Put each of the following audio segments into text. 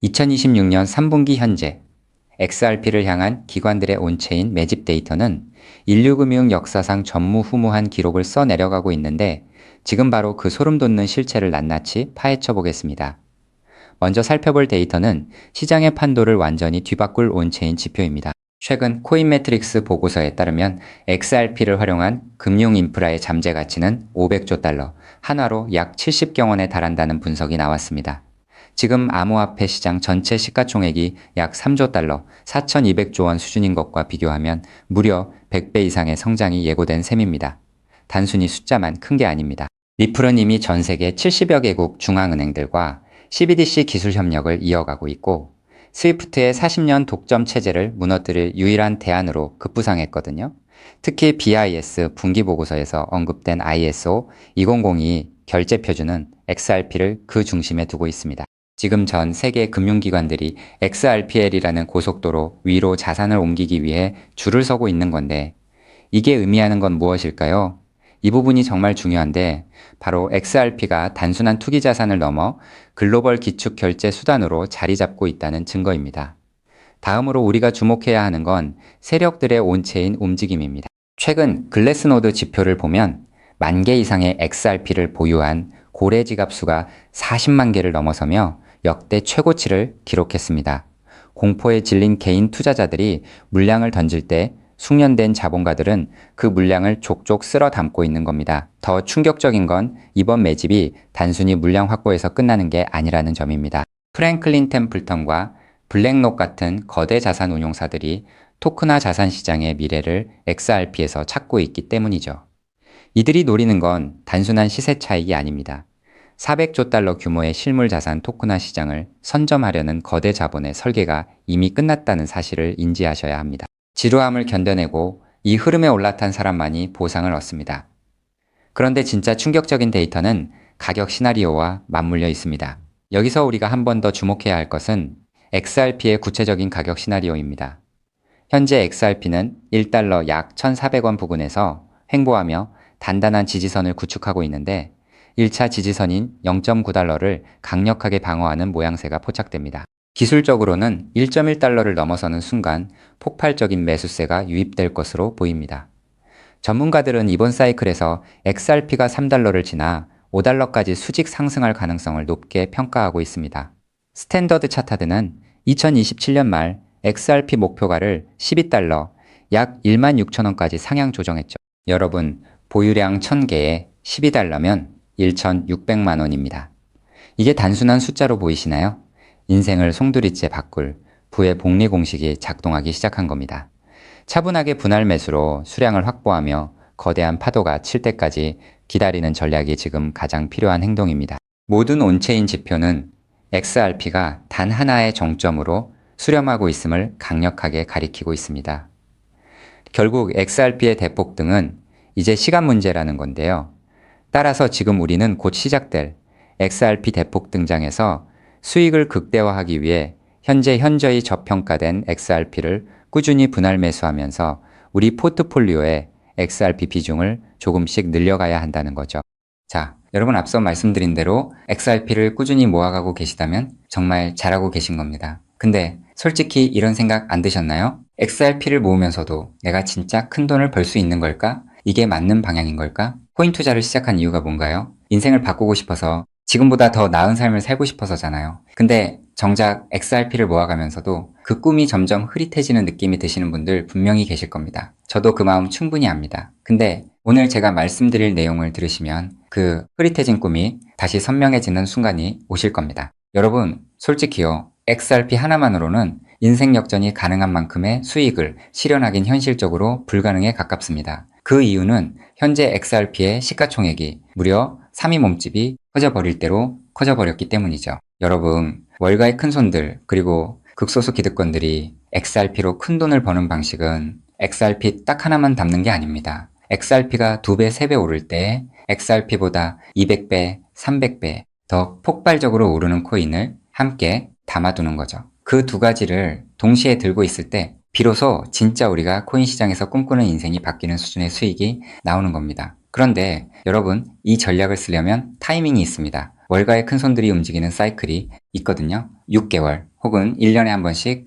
2026년 3분기 현재 XRP를 향한 기관들의 온체인 매집 데이터는 인류금융 역사상 전무후무한 기록을 써내려가고 있는데 지금 바로 그 소름 돋는 실체를 낱낱이 파헤쳐 보겠습니다. 먼저 살펴볼 데이터는 시장의 판도를 완전히 뒤바꿀 온체인 지표입니다. 최근 코인매트릭스 보고서에 따르면 XRP를 활용한 금융 인프라의 잠재 가치는 500조 달러, 한화로 약 70경 원에 달한다는 분석이 나왔습니다. 지금 암호화폐 시장 전체 시가총액이 약 3조 달러, 4,200조 원 수준인 것과 비교하면 무려 100배 이상의 성장이 예고된 셈입니다. 단순히 숫자만 큰 게 아닙니다. 리플은 이미 전 세계 70여 개국 중앙은행들과 CBDC 기술 협력을 이어가고 있고 스위프트의 40년 독점 체제를 무너뜨릴 유일한 대안으로 급부상했거든요. 특히 BIS 분기보고서에서 언급된 ISO 2002 결제 표준은 XRP를 그 중심에 두고 있습니다. 지금 전 세계 금융기관들이 XRPL이라는 고속도로 위로 자산을 옮기기 위해 줄을 서고 있는 건데 이게 의미하는 건 무엇일까요? 이 부분이 정말 중요한데 바로 XRP가 단순한 투기 자산을 넘어 글로벌 기축 결제 수단으로 자리 잡고 있다는 증거입니다. 다음으로 우리가 주목해야 하는 건 세력들의 온체인 움직임입니다. 최근 글래스노드 지표를 보면 10,000개 이상의 XRP를 보유한 고래 지갑 수가 40만 개를 넘어서며 역대 최고치를 기록했습니다. 공포에 질린 개인 투자자들이 물량을 던질 때 숙련된 자본가들은 그 물량을 족족 쓸어 담고 있는 겁니다. 더 충격적인 건 이번 매집이 단순히 물량 확보에서 끝나는 게 아니라는 점입니다. 프랭클린 템플턴과 블랙록 같은 거대 자산 운용사들이 토크나 자산 시장의 미래를 XRP에서 찾고 있기 때문이죠. 이들이 노리는 건 단순한 시세 차익이 아닙니다. 400조 달러 규모의 실물 자산 토크나 시장을 선점하려는 거대 자본의 설계가 이미 끝났다는 사실을 인지하셔야 합니다. 지루함을 견뎌내고 이 흐름에 올라탄 사람만이 보상을 얻습니다. 그런데 진짜 충격적인 데이터는 가격 시나리오와 맞물려 있습니다. 여기서 우리가 한 번 더 주목해야 할 것은 XRP의 구체적인 가격 시나리오입니다. 현재 XRP는 1달러 약 1,400원 부근에서 횡보하며 단단한 지지선을 구축하고 있는데 1차 지지선인 0.9달러를 강력하게 방어하는 모양새가 포착됩니다. 기술적으로는 1.1달러를 넘어서는 순간 폭발적인 매수세가 유입될 것으로 보입니다. 전문가들은 이번 사이클에서 XRP가 3달러를 지나 5달러까지 수직 상승할 가능성을 높게 평가하고 있습니다. 스탠더드 차타드는 2027년 말 XRP 목표가를 12달러, 약 16,000원까지 상향 조정했죠. 여러분, 보유량 1000개에 12달러면 1,600만 원입니다. 이게 단순한 숫자로 보이시나요? 인생을 송두리째 바꿀 부의 복리 공식이 작동하기 시작한 겁니다. 차분하게 분할 매수로 수량을 확보하며 거대한 파도가 칠 때까지 기다리는 전략이 지금 가장 필요한 행동입니다. 모든 온체인 지표는 XRP가 단 하나의 정점으로 수렴하고 있음을 강력하게 가리키고 있습니다. 결국 XRP의 대폭등은 이제 시간 문제라는 건데요. 따라서 지금 우리는 곧 시작될 XRP 대폭 등장에서 수익을 극대화하기 위해 현재 현저히 저평가된 XRP를 꾸준히 분할 매수하면서 우리 포트폴리오의 XRP 비중을 조금씩 늘려가야 한다는 거죠. 자, 여러분 앞서 말씀드린 대로 XRP를 꾸준히 모아가고 계시다면 정말 잘하고 계신 겁니다. 근데 솔직히 이런 생각 안 드셨나요? XRP를 모으면서도 내가 진짜 큰 돈을 벌 수 있는 걸까? 이게 맞는 방향인 걸까? 코인 투자를 시작한 이유가 뭔가요? 인생을 바꾸고 싶어서 지금보다 더 나은 삶을 살고 싶어서잖아요. 근데 정작 XRP를 모아가면서도 그 꿈이 점점 흐릿해지는 느낌이 드시는 분들 분명히 계실 겁니다. 저도 그 마음 충분히 압니다. 근데 오늘 제가 말씀드릴 내용을 들으시면 그 흐릿해진 꿈이 다시 선명해지는 순간이 오실 겁니다. 여러분, 솔직히요. XRP 하나만으로는 인생 역전이 가능한 만큼의 수익을 실현하긴 현실적으로 불가능에 가깝습니다. 그 이유는 현재 XRP의 시가총액이 무려 3위 몸집이 커져버릴 대로 커져버렸기 때문이죠. 여러분, 월가의 큰손들 그리고 극소수 기득권들이 XRP로 큰 돈을 버는 방식은 XRP 딱 하나만 담는 게 아닙니다. XRP가 2배, 3배 오를 때 XRP보다 200배, 300배 더 폭발적으로 오르는 코인을 함께 담아두는 거죠. 그 두 가지를 동시에 들고 있을 때 비로소 진짜 우리가 코인 시장에서 꿈꾸는 인생이 바뀌는 수준의 수익이 나오는 겁니다. 그런데 여러분, 이 전략을 쓰려면 타이밍이 있습니다. 월가의 큰손들이 움직이는 사이클이 있거든요. 6개월 혹은 1년에 한 번씩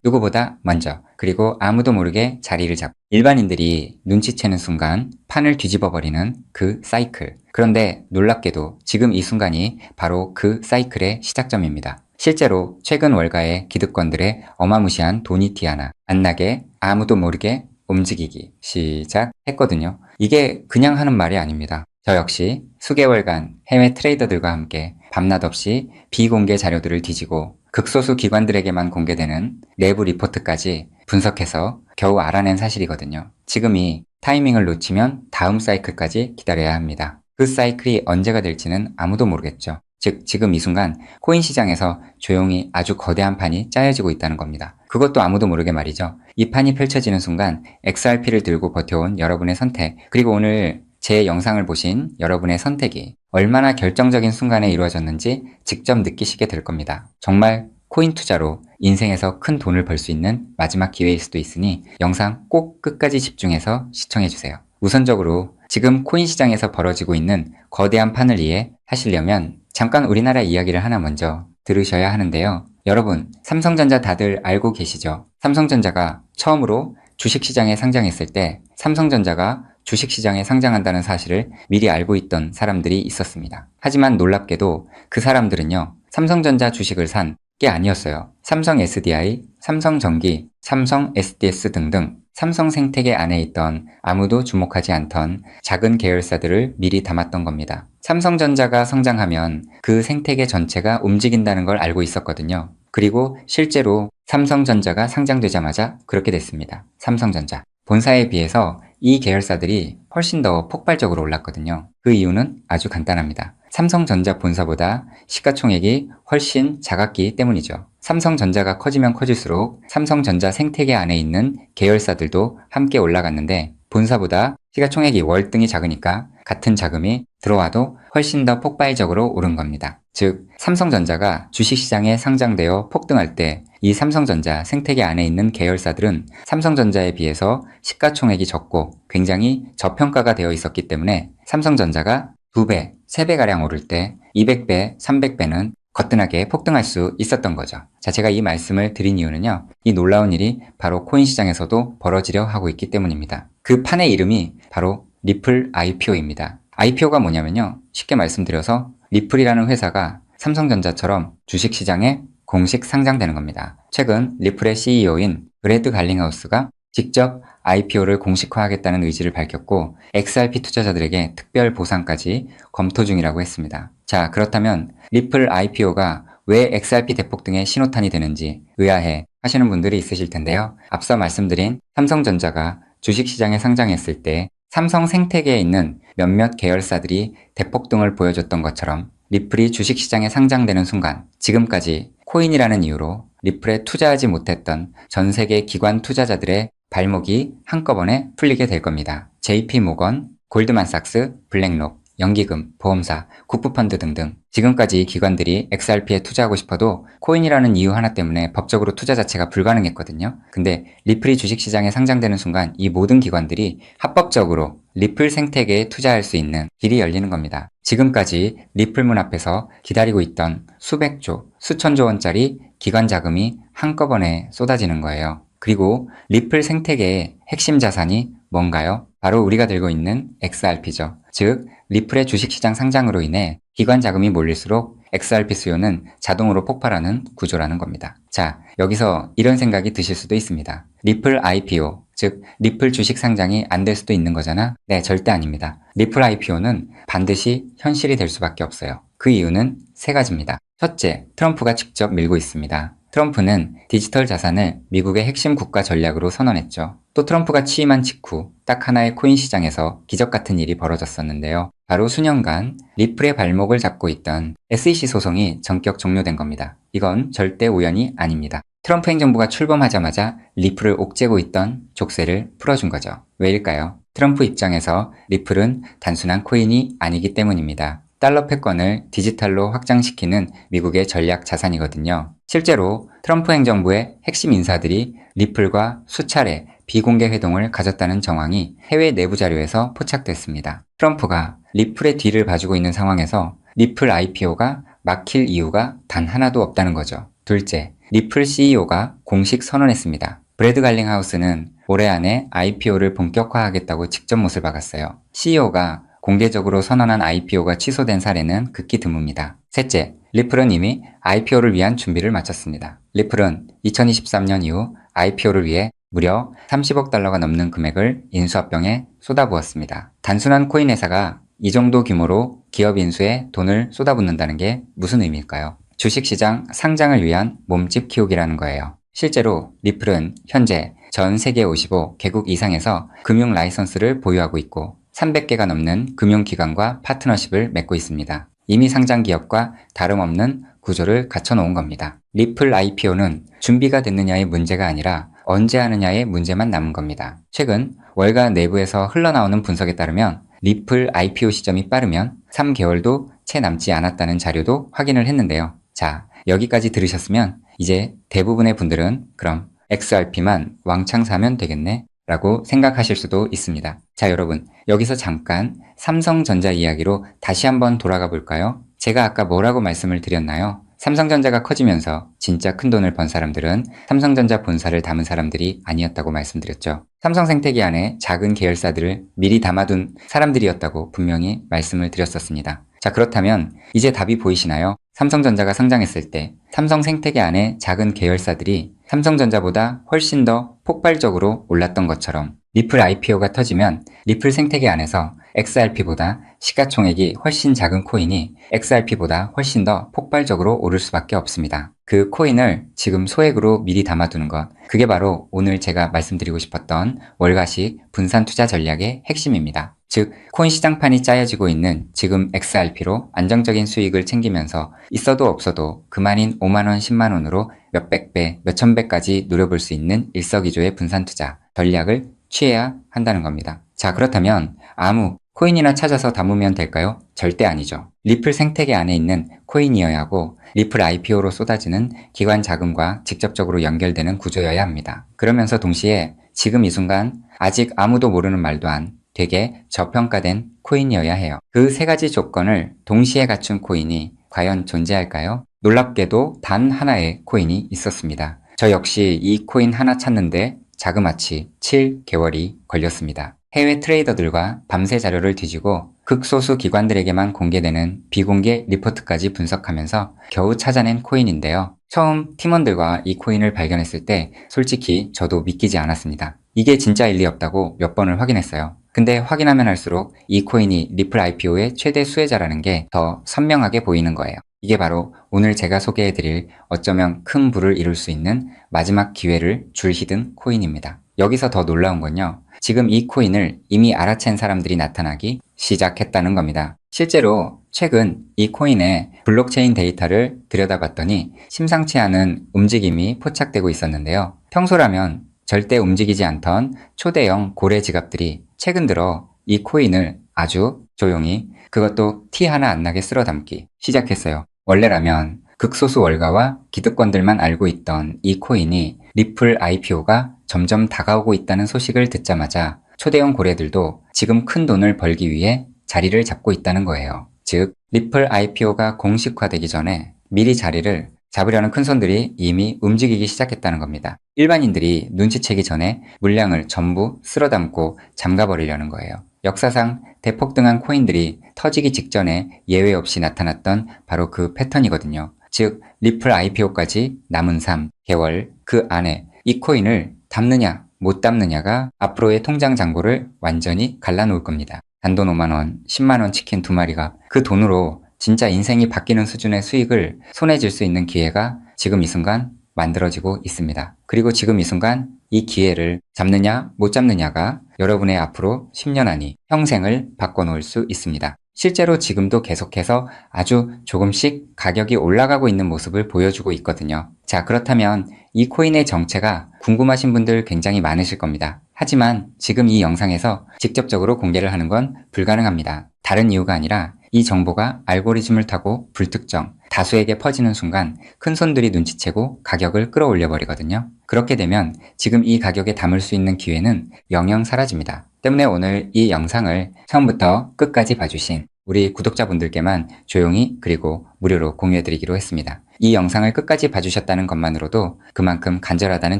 누구보다 먼저, 그리고 아무도 모르게 자리를 잡고 일반인들이 눈치채는 순간 판을 뒤집어 버리는 그 사이클. 그런데 놀랍게도 지금 이 순간이 바로 그 사이클의 시작점입니다. 실제로 최근 월가의 기득권들의 어마무시한 돈이 티 하나 안 나게 아무도 모르게 움직이기 시작했거든요. 이게 그냥 하는 말이 아닙니다. 저 역시 수개월간 해외 트레이더들과 함께 밤낮 없이 비공개 자료들을 뒤지고 극소수 기관들에게만 공개되는 내부 리포트까지 분석해서 겨우 알아낸 사실이거든요. 지금이 타이밍을 놓치면 다음 사이클까지 기다려야 합니다. 그 사이클이 언제가 될지는 아무도 모르겠죠. 즉 지금 이 순간 코인 시장에서 조용히 아주 거대한 판이 짜여지고 있다는 겁니다. 그것도 아무도 모르게 말이죠. 이 판이 펼쳐지는 순간 XRP를 들고 버텨온 여러분의 선택, 그리고 오늘 제 영상을 보신 여러분의 선택이 얼마나 결정적인 순간에 이루어졌는지 직접 느끼시게 될 겁니다. 정말 코인 투자로 인생에서 큰 돈을 벌 수 있는 마지막 기회일 수도 있으니 영상 꼭 끝까지 집중해서 시청해주세요. 우선적으로 지금 코인 시장에서 벌어지고 있는 거대한 판을 이해하시려면 잠깐 우리나라 이야기를 하나 먼저 들으셔야 하는데요. 여러분, 삼성전자 다들 알고 계시죠? 삼성전자가 처음으로 주식시장에 상장했을 때 삼성전자가 주식시장에 상장한다는 사실을 미리 알고 있던 사람들이 있었습니다. 하지만 놀랍게도 그 사람들은요, 삼성전자 주식을 산 게 아니었어요. 삼성 SDI, 삼성전기, 삼성 SDS 등등 삼성 생태계 안에 있던 아무도 주목하지 않던 작은 계열사들을 미리 담았던 겁니다. 삼성전자가 성장하면 그 생태계 전체가 움직인다는 걸 알고 있었거든요. 그리고 실제로 삼성전자가 상장되자마자 그렇게 됐습니다. 삼성전자. 본사에 비해서 이 계열사들이 훨씬 더 폭발적으로 올랐거든요. 그 이유는 아주 간단합니다. 삼성전자 본사보다 시가총액이 훨씬 작았기 때문이죠. 삼성전자가 커지면 커질수록 삼성전자 생태계 안에 있는 계열사들도 함께 올라갔는데 본사보다 시가총액이 월등히 작으니까 같은 자금이 들어와도 훨씬 더 폭발적으로 오른 겁니다. 즉, 삼성전자가 주식시장에 상장되어 폭등할 때 이 삼성전자 생태계 안에 있는 계열사들은 삼성전자에 비해서 시가총액이 적고 굉장히 저평가가 되어 있었기 때문에 삼성전자가 2배, 3배가량 오를 때 200배, 300배는 거뜬하게 폭등할 수 있었던 거죠. 자, 제가 이 말씀을 드린 이유는요, 이 놀라운 일이 바로 코인 시장에서도 벌어지려 하고 있기 때문입니다. 그 판의 이름이 바로 리플 IPO입니다. IPO가 뭐냐면요, 쉽게 말씀드려서 리플이라는 회사가 삼성전자처럼 주식시장에 공식 상장되는 겁니다. 최근 리플의 CEO인 브래드 갈링하우스가 직접 IPO를 공식화하겠다는 의지를 밝혔고 XRP 투자자들에게 특별 보상까지 검토 중이라고 했습니다. 자, 그렇다면 리플 IPO가 왜 XRP 대폭 등의 신호탄이 되는지 의아해 하시는 분들이 있으실 텐데요. 앞서 말씀드린 삼성전자가 주식시장에 상장했을 때 삼성 생태계에 있는 몇몇 계열사들이 대폭등을 보여줬던 것처럼 리플이 주식시장에 상장되는 순간 지금까지 코인이라는 이유로 리플에 투자하지 못했던 전 세계 기관 투자자들의 발목이 한꺼번에 풀리게 될 겁니다. JP모건, 골드만삭스, 블랙록, 연기금, 보험사, 국부펀드 등등 지금까지 기관들이 XRP에 투자하고 싶어도 코인이라는 이유 하나 때문에 법적으로 투자 자체가 불가능했거든요. 근데 리플이 주식시장에 상장되는 순간 이 모든 기관들이 합법적으로 리플 생태계에 투자할 수 있는 길이 열리는 겁니다. 지금까지 리플 문 앞에서 기다리고 있던 수백조, 수천조 원짜리 기관 자금이 한꺼번에 쏟아지는 거예요. 그리고 리플 생태계의 핵심 자산이 뭔가요? 바로 우리가 들고 있는 XRP죠. 즉, 리플의 주식시장 상장으로 인해 기관 자금이 몰릴수록 XRP 수요는 자동으로 폭발하는 구조라는 겁니다. 자, 여기서 이런 생각이 드실 수도 있습니다. 리플 IPO, 즉 리플 주식 상장이 안 될 수도 있는 거잖아? 네, 절대 아닙니다. 리플 IPO는 반드시 현실이 될 수밖에 없어요. 그 이유는 세 가지입니다. 첫째, 트럼프가 직접 밀고 있습니다. 트럼프는 디지털 자산을 미국의 핵심 국가 전략으로 선언했죠. 또 트럼프가 취임한 직후 딱 하나의 코인 시장에서 기적 같은 일이 벌어졌었는데요. 바로 수년간 리플의 발목을 잡고 있던 SEC 소송이 전격 종료된 겁니다. 이건 절대 우연이 아닙니다. 트럼프 행정부가 출범하자마자 리플을 옥죄고 있던 족쇄를 풀어준 거죠. 왜일까요? 트럼프 입장에서 리플은 단순한 코인이 아니기 때문입니다. 달러 패권을 디지털로 확장시키는 미국의 전략 자산이거든요. 실제로 트럼프 행정부의 핵심 인사들이 리플과 수차례 비공개 회동을 가졌다는 정황이 해외 내부 자료에서 포착됐습니다. 트럼프가 리플의 뒤를 봐주고 있는 상황에서 리플 IPO가 막힐 이유가 단 하나도 없다는 거죠. 둘째, 리플 CEO가 공식 선언했습니다. 브래드 갈링하우스는 올해 안에 IPO를 본격화하겠다고 직접 못을 박았어요. CEO가 공개적으로 선언한 IPO가 취소된 사례는 극히 드뭅니다. 셋째, 리플은 이미 IPO를 위한 준비를 마쳤습니다. 리플은 2023년 이후 IPO를 위해 무려 30억 달러가 넘는 금액을 인수합병에 쏟아부었습니다. 단순한 코인 회사가 이 정도 규모로 기업 인수에 돈을 쏟아붓는다는 게 무슨 의미일까요? 주식시장 상장을 위한 몸집 키우기라는 거예요. 실제로 리플은 현재 전 세계 55개국 이상에서 금융 라이선스를 보유하고 있고 300개가 넘는 금융기관과 파트너십을 맺고 있습니다. 이미 상장 기업과 다름없는 구조를 갖춰놓은 겁니다. 리플 IPO는 준비가 됐느냐의 문제가 아니라 언제 하느냐의 문제만 남은 겁니다. 최근 월가 내부에서 흘러나오는 분석에 따르면 리플 IPO 시점이 빠르면 3개월도 채 남지 않았다는 자료도 확인을 했는데요. 자, 여기까지 들으셨으면 이제 대부분의 분들은 그럼 XRP만 왕창 사면 되겠네 라고 생각하실 수도 있습니다. 자, 여러분, 여기서 잠깐 삼성전자 이야기로 다시 한번 돌아가 볼까요? 제가 아까 뭐라고 말씀을 드렸나요? 삼성전자가 커지면서 진짜 큰 돈을 번 사람들은 삼성전자 본사를 담은 사람들이 아니었다고 말씀드렸죠. 삼성생태계 안에 작은 계열사들을 미리 담아둔 사람들이었다고 분명히 말씀을 드렸었습니다. 자, 그렇다면 이제 답이 보이시나요? 삼성전자가 상장했을 때 삼성생태계 안에 작은 계열사들이 삼성전자보다 훨씬 더 폭발적으로 올랐던 것처럼 리플 IPO가 터지면 리플 생태계 안에서 XRP보다 시가총액이 훨씬 작은 코인이 XRP보다 훨씬 더 폭발적으로 오를 수밖에 없습니다. 그 코인을 지금 소액으로 미리 담아두는 것, 그게 바로 오늘 제가 말씀드리고 싶었던 월가식 분산 투자 전략의 핵심입니다. 즉, 코인 시장판이 짜여지고 있는 지금 XRP로 안정적인 수익을 챙기면서 있어도 없어도 그만인 5만원, 10만원으로 몇백 배, 몇천 배까지 노려볼 수 있는 일석이조의 분산 투자 전략을 취해야 한다는 겁니다. 자, 그렇다면 아무 코인이나 찾아서 담으면 될까요? 절대 아니죠. 리플 생태계 안에 있는 코인이어야 하고 리플 IPO로 쏟아지는 기관 자금과 직접적으로 연결되는 구조여야 합니다. 그러면서 동시에 지금 이 순간 아직 아무도 모르는 말도 안 되게 저평가된 코인이어야 해요. 그 세 가지 조건을 동시에 갖춘 코인이 과연 존재할까요? 놀랍게도 단 하나의 코인이 있었습니다. 저 역시 이 코인 하나 찾는데 자그마치 7개월이 걸렸습니다. 해외 트레이더들과 밤새 자료를 뒤지고 극소수 기관들에게만 공개되는 비공개 리포트까지 분석하면서 겨우 찾아낸 코인인데요. 처음 팀원들과 이 코인을 발견했을 때 솔직히 저도 믿기지 않았습니다. 이게 진짜일 리 없다고 몇 번을 확인했어요. 근데 확인하면 할수록 이 코인이 리플 IPO의 최대 수혜자라는 게 더 선명하게 보이는 거예요. 이게 바로 오늘 제가 소개해드릴 어쩌면 큰 부를 이룰 수 있는 마지막 기회를 줄히든 코인입니다. 여기서 더 놀라운 건요. 지금 이 코인을 이미 알아챈 사람들이 나타나기 시작했다는 겁니다. 실제로 최근 이 코인의 블록체인 데이터를 들여다봤더니 심상치 않은 움직임이 포착되고 있었는데요. 평소라면 절대 움직이지 않던 초대형 고래 지갑들이 최근 들어 이 코인을 아주 조용히 그것도 티 하나 안 나게 쓸어 담기 시작했어요. 원래라면 극소수 월가와 기득권들만 알고 있던 이 코인이 리플 IPO가 점점 다가오고 있다는 소식을 듣자마자 초대형 고래들도 지금 큰 돈을 벌기 위해 자리를 잡고 있다는 거예요. 즉, 리플 IPO가 공식화되기 전에 미리 자리를 잡으려는 큰손들이 이미 움직이기 시작했다는 겁니다. 일반인들이 눈치채기 전에 물량을 전부 쓸어담고 잠가버리려는 거예요. 역사상 대폭등한 코인들이 터지기 직전에 예외 없이 나타났던 바로 그 패턴이거든요. 즉, 리플 IPO까지 남은 3개월 그 안에 이 코인을 담느냐 못 담느냐가 앞으로의 통장 잔고를 완전히 갈라놓을 겁니다. 단돈 5만원, 10만원 치킨 2마리가 그 돈으로 진짜 인생이 바뀌는 수준의 수익을 손에 쥘 수 있는 기회가 지금 이 순간 만들어지고 있습니다. 그리고 지금 이 순간 이 기회를 잡느냐 못 잡느냐가 여러분의 앞으로 10년 안이 평생을 바꿔놓을 수 있습니다. 실제로 지금도 계속해서 아주 조금씩 가격이 올라가고 있는 모습을 보여주고 있거든요. 자, 그렇다면 이 코인의 정체가 궁금하신 분들 굉장히 많으실 겁니다. 하지만 지금 이 영상에서 직접적으로 공개를 하는 건 불가능합니다. 다른 이유가 아니라 이 정보가 알고리즘을 타고 불특정, 다수에게 퍼지는 순간 큰손들이 눈치채고 가격을 끌어올려 버리거든요. 그렇게 되면 지금 이 가격에 담을 수 있는 기회는 영영 사라집니다. 때문에 오늘 이 영상을 처음부터 끝까지 봐주신 우리 구독자분들께만 조용히 그리고 무료로 공유해드리기로 했습니다. 이 영상을 끝까지 봐주셨다는 것만으로도 그만큼 간절하다는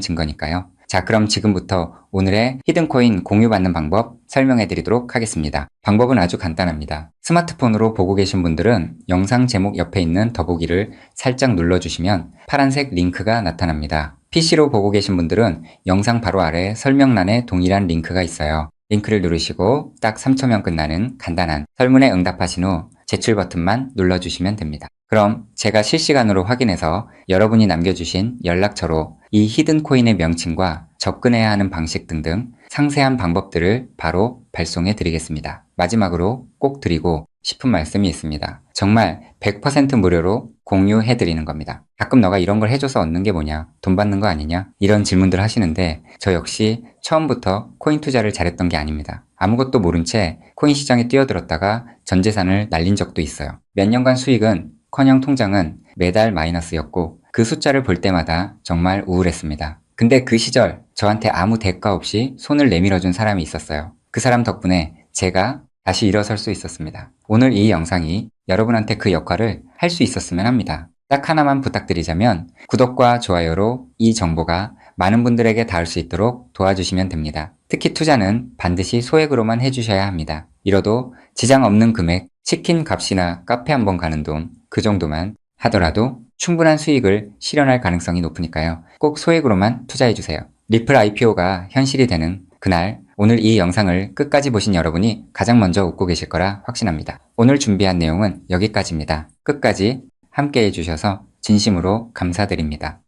증거니까요. 자, 그럼 지금부터 오늘의 히든코인 공유받는 방법 설명해드리도록 하겠습니다. 방법은 아주 간단합니다. 스마트폰으로 보고 계신 분들은 영상 제목 옆에 있는 더보기를 살짝 눌러주시면 파란색 링크가 나타납니다. PC로 보고 계신 분들은 영상 바로 아래 설명란에 동일한 링크가 있어요. 링크를 누르시고 딱 3초면 끝나는 간단한 설문에 응답하신 후 제출 버튼만 눌러주시면 됩니다. 그럼 제가 실시간으로 확인해서 여러분이 남겨주신 연락처로 이 히든코인의 명칭과 접근해야 하는 방식 등등 상세한 방법들을 바로 발송해 드리겠습니다. 마지막으로 꼭 드리고 싶은 말씀이 있습니다. 정말 100% 무료로 공유해 드리는 겁니다. 가끔 너가 이런 걸 해줘서 얻는 게 뭐냐? 돈 받는 거 아니냐? 이런 질문들 하시는데 저 역시 처음부터 코인 투자를 잘했던 게 아닙니다. 아무것도 모른 채 코인 시장에 뛰어들었다가 전 재산을 날린 적도 있어요. 몇 년간 수익은 커녕 통장은 매달 마이너스였고 그 숫자를 볼 때마다 정말 우울했습니다. 근데 그 시절 저한테 아무 대가 없이 손을 내밀어준 사람이 있었어요. 그 사람 덕분에 제가 다시 일어설 수 있었습니다. 오늘 이 영상이 여러분한테 그 역할을 할 수 있었으면 합니다. 딱 하나만 부탁드리자면 구독과 좋아요로 이 정보가 많은 분들에게 닿을 수 있도록 도와주시면 됩니다. 특히 투자는 반드시 소액으로만 해주셔야 합니다. 이뤄도 지장 없는 금액, 치킨 값이나 카페 한번 가는 돈, 그 정도만 하더라도 충분한 수익을 실현할 가능성이 높으니까요. 꼭 소액으로만 투자해주세요. 리플 IPO가 현실이 되는 그날, 오늘 이 영상을 끝까지 보신 여러분이 가장 먼저 웃고 계실 거라 확신합니다. 오늘 준비한 내용은 여기까지입니다. 끝까지 함께 해주셔서 진심으로 감사드립니다.